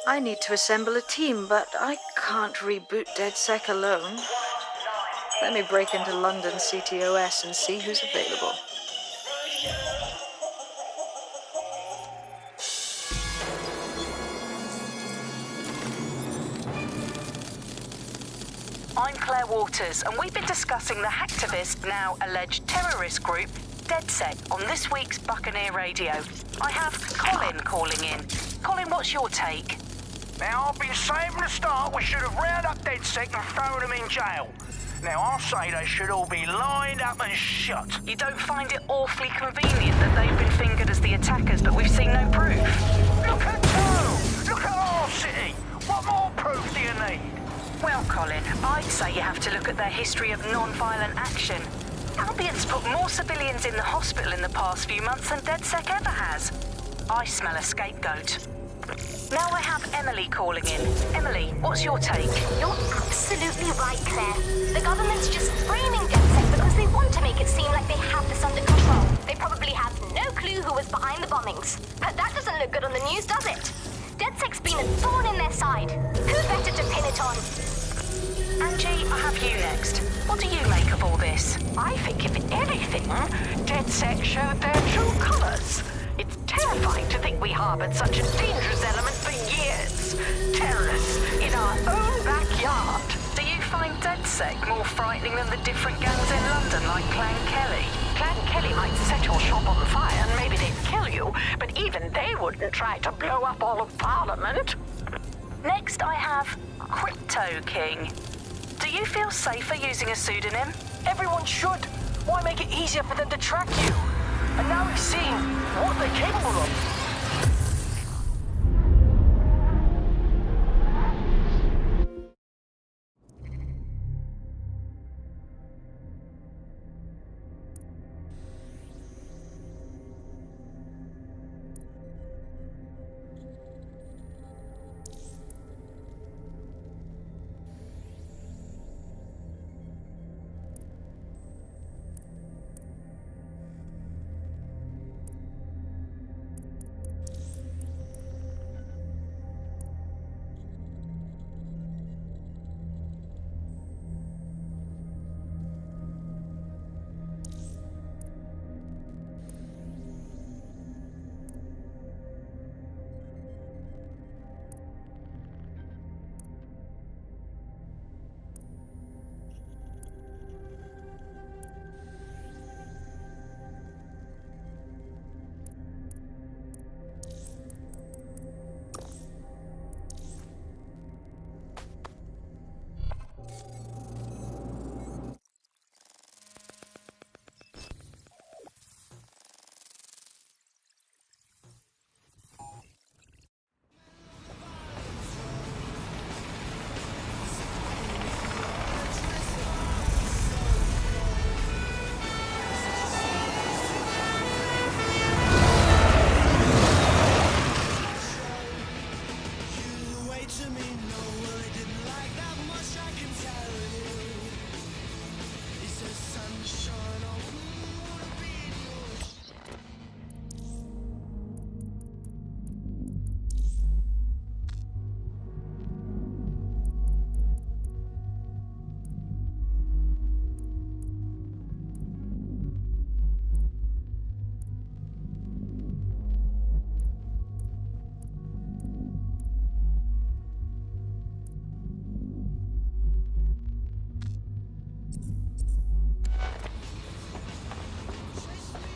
I need to assemble a team, but I can't reboot DedSec alone. Let me break into London CTOS and see who's available. I'm Claire Waters, and we've been discussing the hacktivist, now alleged terrorist group, DedSec, on this week's Buccaneer Radio. I have Colin calling in. Colin, what's your take? Now, I've been saying from the start we should have rounded up DedSec and thrown them in jail. Now, I'll say they should all be lined up and shot. You don't find it awfully convenient that they've been fingered as the attackers, but we've seen no proof? Look at Durham! Look at our city! What more proof do you need? Well, Colin, I'd say you have to look at their history of non-violent action. Albion's put more civilians in the hospital in the past few months than DedSec ever has. I smell a scapegoat. Now I have Emily calling in. Emily, what's your take? You're absolutely right, Claire. The government's just framing DedSec because they want to make it seem like they have this under control. They probably have no clue who was behind the bombings. But that doesn't look good on the news, does it? DedSec's been a thorn in their side. Who better to pin it on? Angie, I have you next. What do you make of all this? I think if anything, DedSec showed their true colors. It's terrifying to think we harbored such a dangerous element for years. Terrorists in our own backyard. Do you find DedSec more frightening than the different gangs in London like Clan Kelly? Clan Kelly might set your shop on fire and maybe they'd kill you, but even they wouldn't try to blow up all of Parliament. Next I have Crypto King. Do you feel safer using a pseudonym? Everyone should. Why make it easier for them to track you? And now we've seen what they're capable of.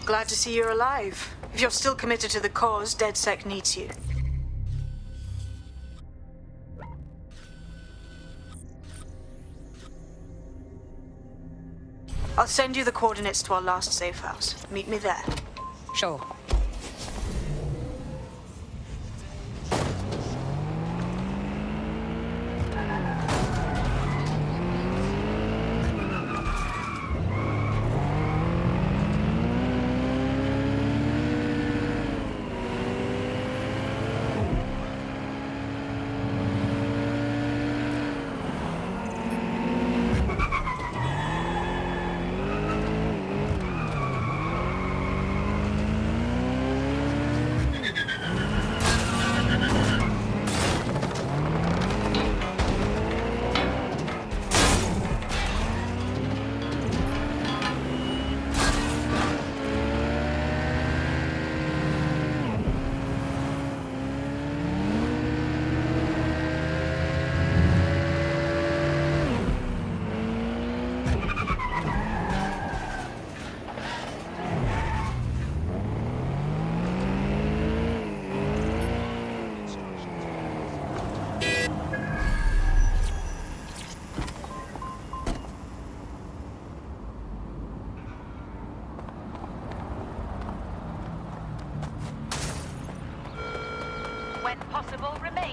Glad to see you're alive. If you're still committed to the cause, DedSec needs you. I'll send you the coordinates to our last safe house. Meet me there. Sure.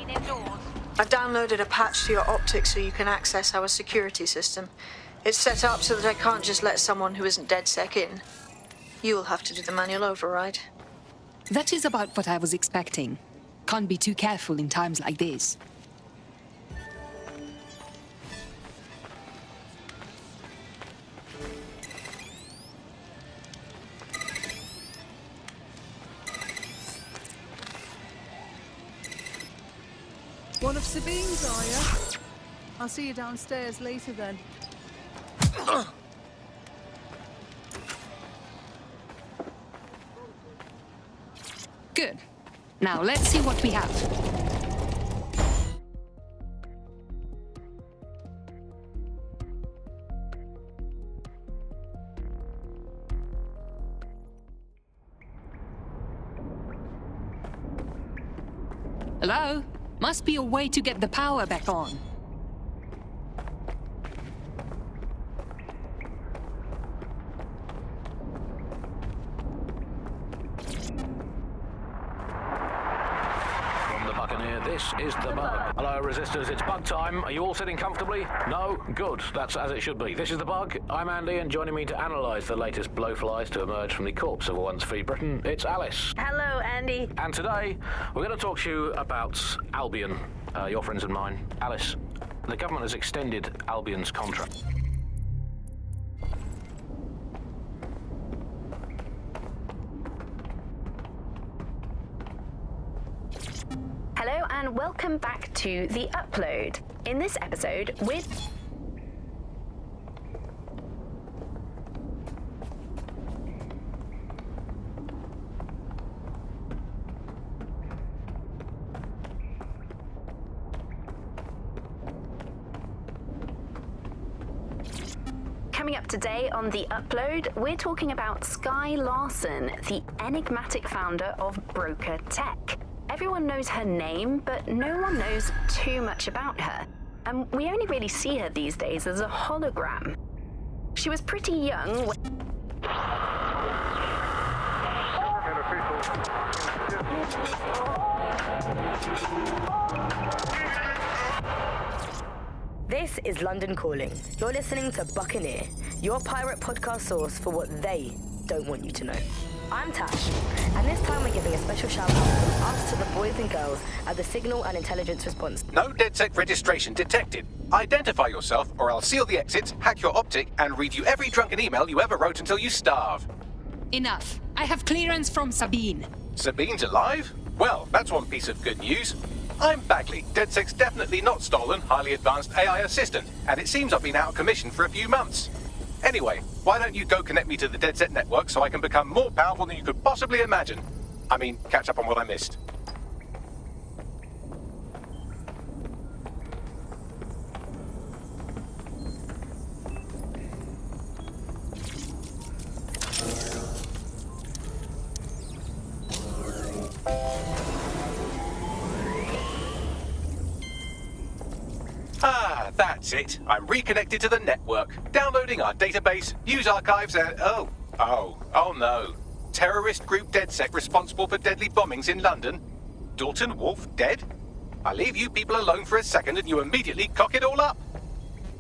them doors. I've downloaded a patch to your optics so you can access our security system. It's set up so that I can't just let someone who isn't DedSec in. You'll have to do the manual override. That is about what I was expecting. Can't be too careful in times like this. One of Sabine's, are you? I'll see you downstairs later then. Good. Now let's see what we have. Hello? Must be a way to get the power back on. This is the bug. Hello, resistors. It's bug time. Are you all sitting comfortably? No? Good. That's as it should be. This is the bug. I'm Andy, and joining me to analyse the latest blowflies to emerge from the corpse of a once free Britain, it's Alice. Hello, Andy. And today, we're going to talk to you about Albion, your friends and mine. Alice, the government has extended Albion's contract. Hello and welcome back to The Upload. In this episode, we're... Coming up today on The Upload, we're talking about Skye Larson, the enigmatic founder of Broker Tech. Everyone knows her name, but no one knows too much about her. And we only really see her these days as a hologram. She was pretty young This is London Calling. You're listening to Buccaneer, your pirate podcast source for what they don't want you to know. I'm Tash, and this time we're giving a special shout out from us to the boys and girls at the Signal and Intelligence Response. No DedSec registration detected. Identify yourself or I'll seal the exits, hack your optic, and read you every drunken email you ever wrote until you starve. Enough. I have clearance from Sabine. Sabine's alive? Well, that's one piece of good news. I'm Bagley, DedSec's definitely not stolen, highly advanced AI assistant, and it seems I've been out of commission for a few months. Anyway, why don't you go connect me to the DedSec network so I can become more powerful than you could possibly imagine? I mean, catch up on what I missed. Ah, that's it. I'm reconnected to the network, downloading our database, news archives, and oh no. Terrorist group DedSec responsible for deadly bombings in London? Dalton Wolf dead? I leave you people alone for a second and you immediately cock it all up.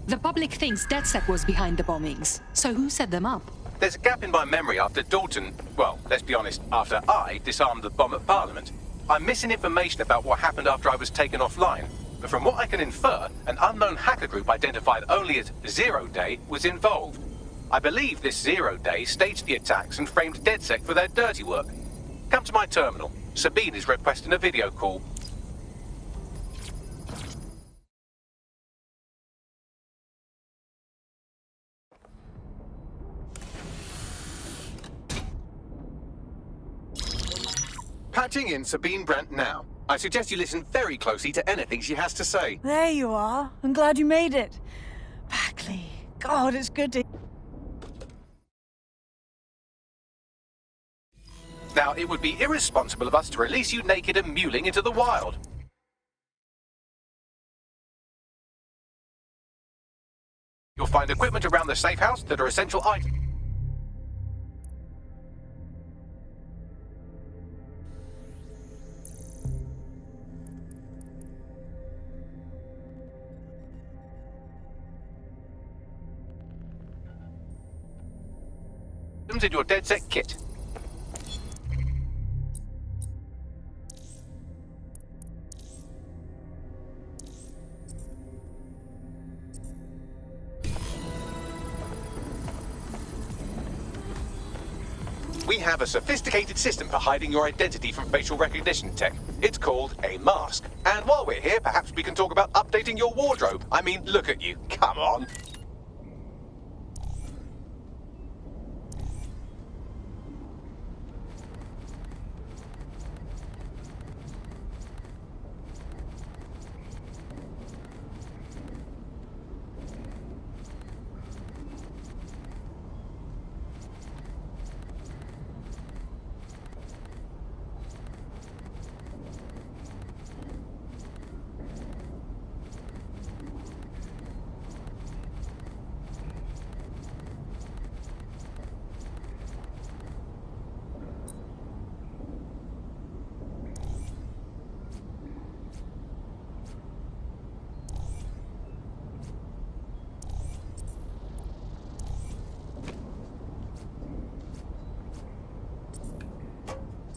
The public thinks DedSec was behind the bombings, so who set them up? There's a gap in my memory after Dalton, well, let's be honest, after I disarmed the bomb at Parliament. I'm missing information about what happened after I was taken offline. But from what I can infer, an unknown hacker group identified only as Zero Day was involved. I believe this Zero Day staged the attacks and framed DedSec for their dirty work. Come to my terminal. Sabine is requesting a video call. Patching in Sabine Brandt now. I suggest you listen very closely to anything she has to say. There you are. I'm glad you made it. Bagley. God, it's good to... Now, it would be irresponsible of us to release you naked and mewling into the wild. You'll find equipment around the safe house that are essential items. items in your DedSec kit. We have a sophisticated system for hiding your identity from facial recognition tech. It's called a mask. And while we're here, perhaps we can talk about updating your wardrobe. I mean, look at you. Come on.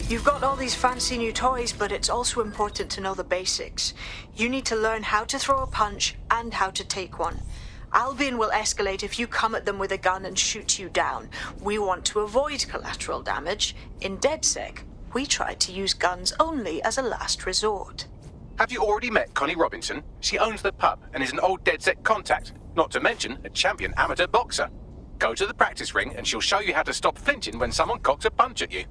You've got all these fancy new toys, but it's also important to know the basics. You need to learn how to throw a punch and how to take one. Albion will escalate if you come at them with a gun and shoot you down. We want to avoid collateral damage. In DedSec, we try to use guns only as a last resort. Have you already met Connie Robinson? She owns the pub and is an old DedSec contact, not to mention a champion amateur boxer. Go to the practice ring and she'll show you how to stop flinching when someone cocks a punch at you.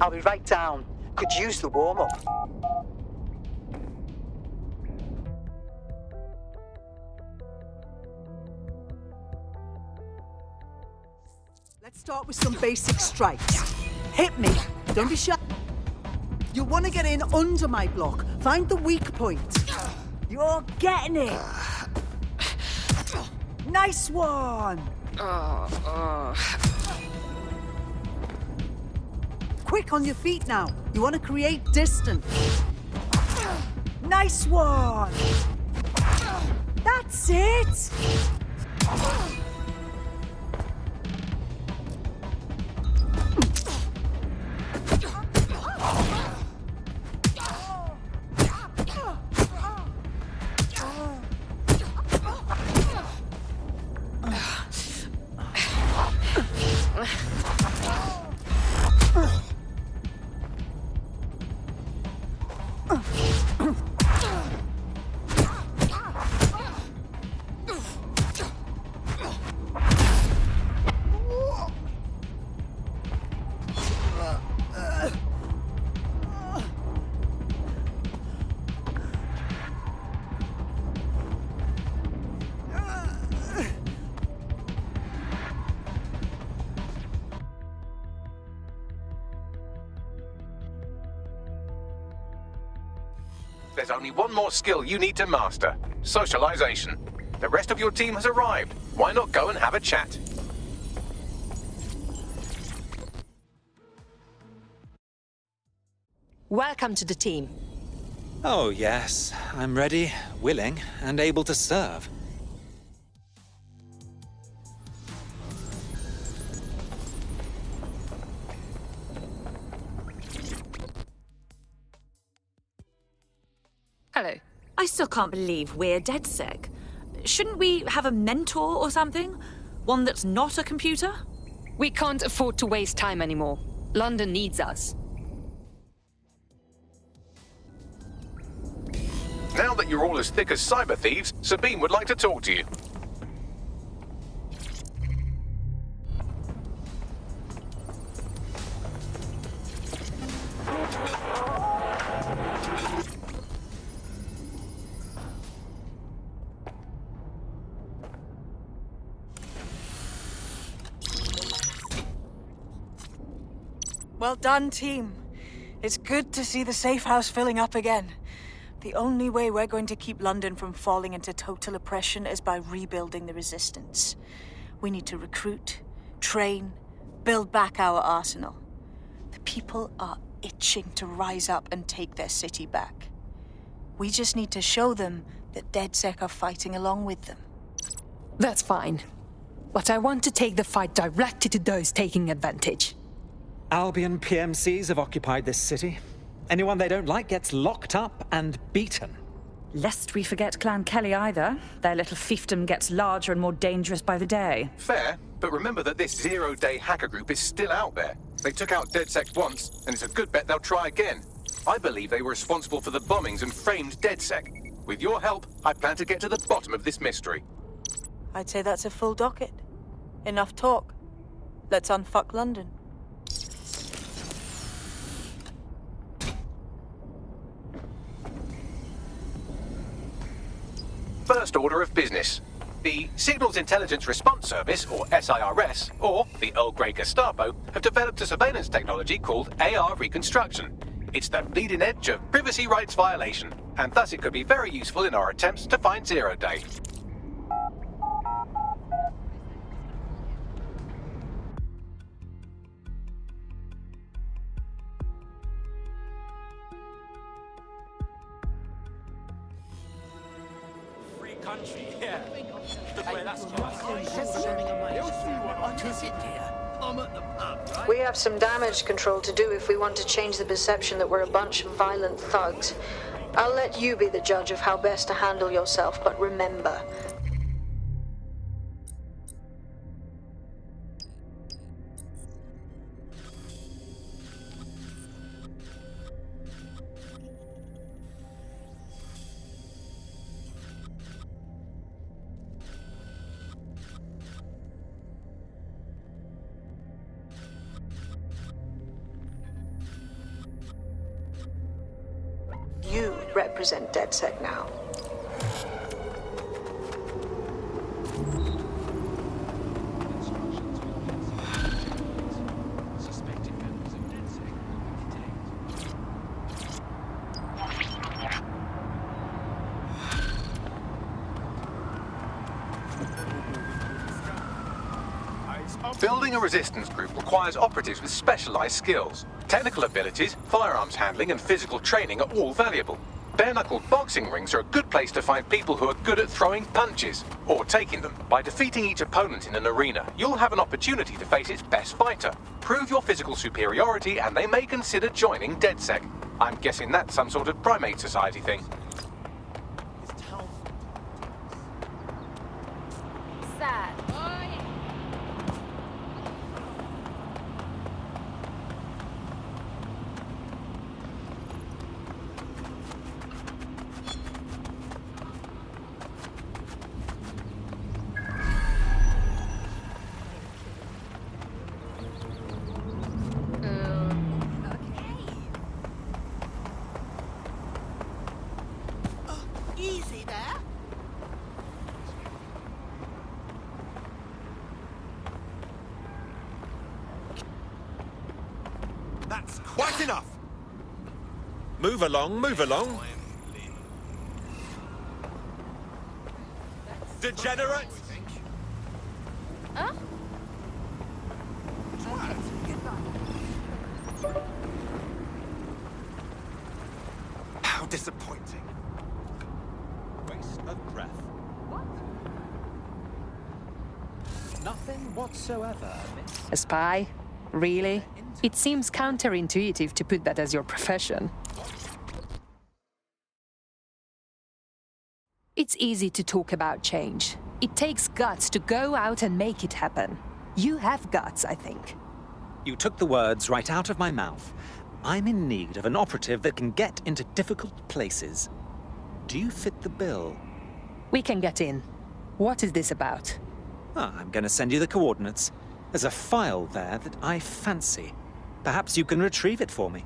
I'll be right down. Could use the warm-up. Let's start with some basic strikes. Hit me. Don't be shy. You'll want to get in under my block. Find the weak point. You're getting it. Nice one. Quick on your feet now. You want to create distance. Nice one. That's it. There's only one more skill you need to master. Socialization. The rest of your team has arrived. Why not go and have a chat? Welcome to the team. Oh, yes. I'm ready, willing, and able to serve. Hello. I still can't believe we're DedSec. Shouldn't we have a mentor or something? One that's not a computer? We can't afford to waste time anymore. London needs us. Now that you're all as thick as cyber thieves, Sabine would like to talk to you. Well done, team. It's good to see the safe house filling up again. The only way we're going to keep London from falling into total oppression is by rebuilding the resistance. We need to recruit, train, build back our arsenal. The people are itching to rise up and take their city back. We just need to show them that DedSec are fighting along with them. That's fine. But I want to take the fight directly to those taking advantage. Albion PMCs have occupied this city. Anyone they don't like gets locked up and beaten. Lest we forget Clan Kelly either. Their little fiefdom gets larger and more dangerous by the day. Fair, but remember that this zero-day hacker group is still out there. They took out DedSec once, and it's a good bet they'll try again. I believe they were responsible for the bombings and framed DedSec. With your help, I plan to get to the bottom of this mystery. I'd say that's a full docket. Enough talk. Let's unfuck London. First order of business. The Signals Intelligence Response Service, or SIRS, or the Earl Grey Gestapo, have developed a surveillance technology called AR Reconstruction. It's the bleeding edge of privacy rights violation, and thus it could be very useful in our attempts to find Zero Day. Country, yeah. Look where that's We have some damage control to do if we want to change the perception that we're a bunch of violent thugs. I'll let you be the judge of how best to handle yourself, but remember, you represent DedSec now. Building a resistance group requires operatives with specialized skills. Technical abilities, firearms handling, and physical training are all valuable. Bare-knuckled boxing rings are a good place to find people who are good at throwing punches, or taking them. By defeating each opponent in an arena, you'll have an opportunity to face its best fighter. Prove your physical superiority, and they may consider joining DedSec. I'm guessing that's some sort of primate society thing. Sad. Easy there. That's quite enough. Move along, move along. Degenerate! Huh? How disappointing. Waste of breath. Nothing whatsoever, miss. A spy? Really? It seems counterintuitive to put that as your profession. It's easy to talk about change. It takes guts to go out and make it happen. You have guts, I think. You took the words right out of my mouth. I'm in need of an operative that can get into difficult places. Do you fit the bill? We can get in. What is this about? I'm going to send you the coordinates. There's a file there that I fancy. Perhaps you can retrieve it for me.